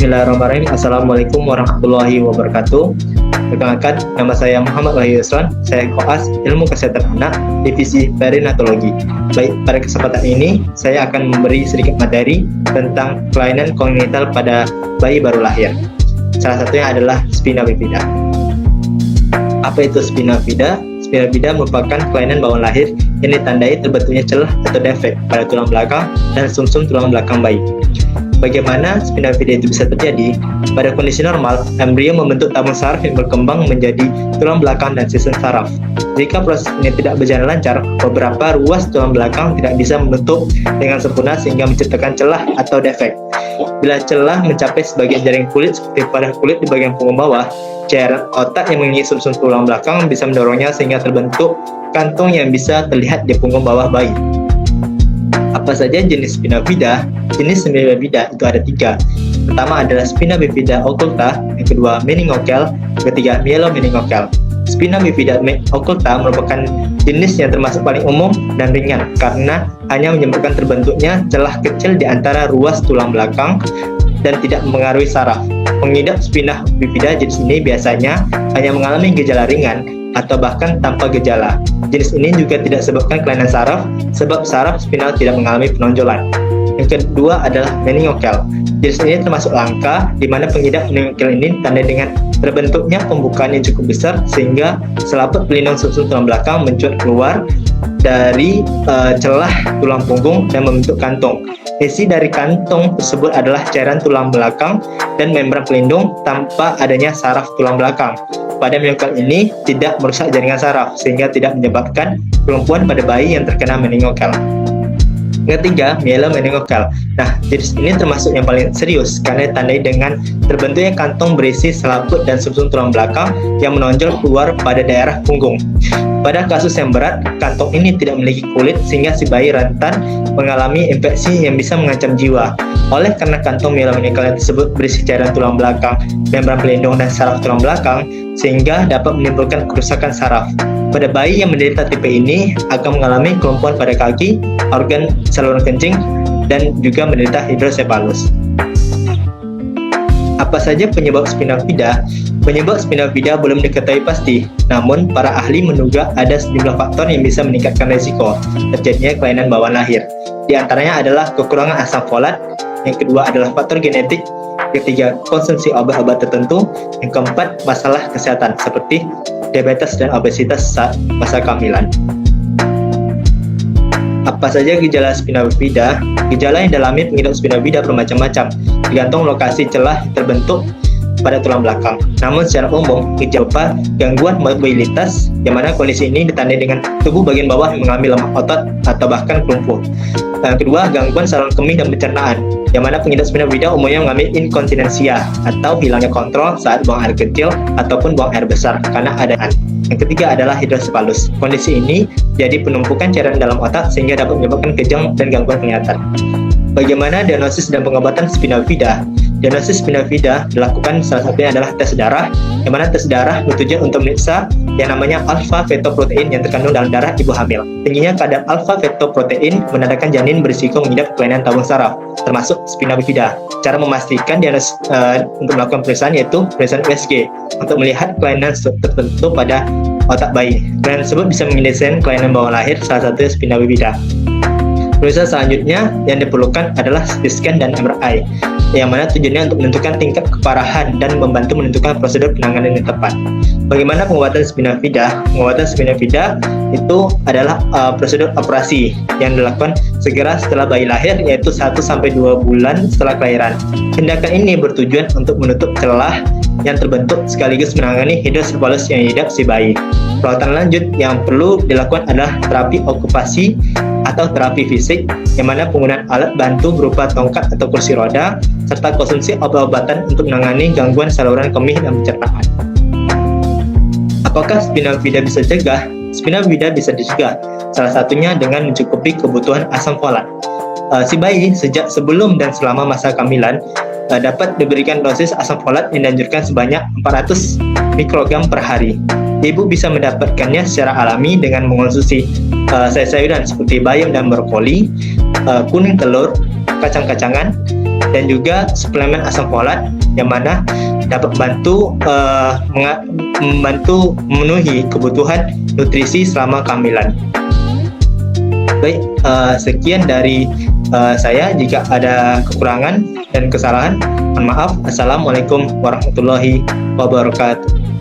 Bismillahirrahmanirrahim. Assalamualaikum warahmatullahi wabarakatuh. Perkenalkan, nama saya Muhammad Wahyu Yusran. Saya koas Ilmu Kesehatan Anak, Divisi Perinatologi. Baik, pada kesempatan ini saya akan memberi sedikit materi tentang kelainan kongenital pada bayi baru lahir. Salah satunya adalah spina bifida. Apa itu spina bifida? Spina bifida merupakan kelainan bawaan lahir yang ditandai terbentuknya celah atau defek pada tulang belakang dan sumsum tulang belakang bayi. Bagaimana spina bifida itu bisa terjadi? Pada kondisi normal, embrio membentuk tabung saraf yang berkembang menjadi tulang belakang dan sistem saraf. Jika proses ini tidak berjalan lancar, beberapa ruas tulang belakang tidak bisa membentuk dengan sempurna sehingga menciptakan celah atau defek. Bila celah mencapai sebagian jaring kulit seperti pada kulit di bagian punggung bawah, cairan otak yang mengisi sumsum tulang belakang bisa mendorongnya sehingga terbentuk kantung yang bisa terlihat di punggung bawah bayi. Apa saja jenis spina bifida? Jenis spina bifida itu ada 3. Pertama adalah spina bifida occulta, yang kedua meningokel, yang ketiga myelomeningokel. Spina bifida occulta merupakan jenis yang termasuk paling umum dan ringan karena hanya menyebabkan terbentuknya celah kecil di antara ruas tulang belakang dan tidak mempengaruhi saraf. Pengidap spina bifida jenis ini biasanya hanya mengalami gejala ringan atau bahkan tanpa gejala. Jenis ini juga tidak sebabkan kelainan saraf, sebab saraf spinal tidak mengalami penonjolan. Yang kedua adalah meningokel. Jenis ini termasuk langka, di mana pengidap meningokel ini tandai dengan terbentuknya pembukaan yang cukup besar sehingga selaput pelindung sumsum tulang belakang mencuat keluar dari celah tulang punggung dan membentuk kantung. Isi dari kantung tersebut adalah cairan tulang belakang dan membran pelindung tanpa adanya saraf tulang belakang. Pada meningokel ini tidak merusak jaringan saraf sehingga tidak menyebabkan kelumpuhan pada bayi yang terkena meningokel. Ketiga, myelomeningokel. Nah, jenis ini termasuk yang paling serius karena ditandai dengan terbentuknya kantong berisi selaput dan sumsum tulang belakang yang menonjol keluar pada daerah punggung. Pada kasus yang berat, kantong ini tidak memiliki kulit sehingga si bayi rentan mengalami infeksi yang bisa mengancam jiwa. Oleh karena kantong myelomeningokel tersebut berisi cairan tulang belakang, membran pelindung dan saraf tulang belakang, sehingga dapat menimbulkan kerusakan saraf. Pada bayi yang menderita tipe ini akan mengalami kelumpuhan pada kaki, organ saluran kencing, dan juga menderita hidrosefalus. Apa saja penyebab spina bifida? Penyebab spina bifida belum diketahui pasti, namun para ahli menduga ada sejumlah faktor yang bisa meningkatkan risiko terjadinya kelainan bawaan lahir. Di antaranya adalah kekurangan asam folat, yang kedua adalah faktor genetik, ketiga konsumsi obat-obat tertentu, yang keempat masalah kesehatan seperti diabetes dan obesitas saat masa kehamilan. Apa saja gejala spina bifida? Gejala yang dialami pengidap spina bifida bermacam-macam, tergantung lokasi celah yang terbentuk pada tulang belakang. Namun secara umum, gejala gangguan mobilitas, yang mana kondisi ini ditandai dengan tubuh bagian bawah yang mengalami lemah otot atau bahkan kelumpuh. Yang kedua, gangguan saluran kemih dan pencernaan, yang mana pengidap spina bifida umumnya mengalami inkontinensia atau hilangnya kontrol saat buang air kecil ataupun buang air besar karena adaan. Yang ketiga adalah hidrosefalus. Kondisi ini jadi penumpukan cairan dalam otak sehingga dapat menyebabkan kejang dan gangguan penglihatan. Bagaimana diagnosis dan pengobatan spina bifida? Diagnosis spina bifida dilakukan salah satunya adalah tes darah, yang mana tes darah bertujuan untuk memeriksa yang namanya alfa fetoprotein yang terkandung dalam darah ibu hamil. Tingginya kadar alfa fetoprotein menandakan janin berisiko mengidap kelainan tabung saraf, termasuk spina bifida. Cara memastikan diagnosis untuk melakukan pemeriksaan yaitu pemeriksaan USG untuk melihat kelainan tertentu pada otak bayi. Kelainan tersebut bisa mengindikasikan kelainan bawaan lahir, salah satunya spina bifida. Pemeriksaan selanjutnya yang diperlukan adalah CT scan dan MRI, yang mana tujuannya untuk menentukan tingkat keparahan dan membantu menentukan prosedur penanganan yang tepat. Bagaimana pengobatan spina bifida? Pengobatan spina bifida itu adalah prosedur operasi yang dilakukan segera setelah bayi lahir, yaitu 1-2 bulan setelah kelahiran. Tindakan ini bertujuan untuk menutup celah yang terbentuk sekaligus menangani hidrosefalus yang diidap si bayi. Perawatan lanjut yang perlu dilakukan adalah terapi okupasi atau terapi fisik, yang mana penggunaan alat bantu berupa tongkat atau kursi roda, serta konsumsi obat-obatan untuk menangani gangguan saluran kemih dan pencernaan. Apakah spina bifida bisa dicegah? Spina bifida bisa dicegah, salah satunya dengan mencukupi kebutuhan asam folat. Si bayi sejak sebelum dan selama masa kehamilan dapat diberikan dosis asam folat yang dianjurkan sebanyak 400 mikrogram per hari. Ibu bisa mendapatkannya secara alami dengan mengonsumsi sayur-sayuran seperti bayam dan brokoli, kuning telur, kacang-kacangan, dan juga suplemen asam folat yang mana dapat membantu memenuhi kebutuhan nutrisi selama kehamilan. Baik, sekian dari saya. Jika ada kekurangan dan kesalahan, mohon maaf. Assalamualaikum warahmatullahi wabarakatuh.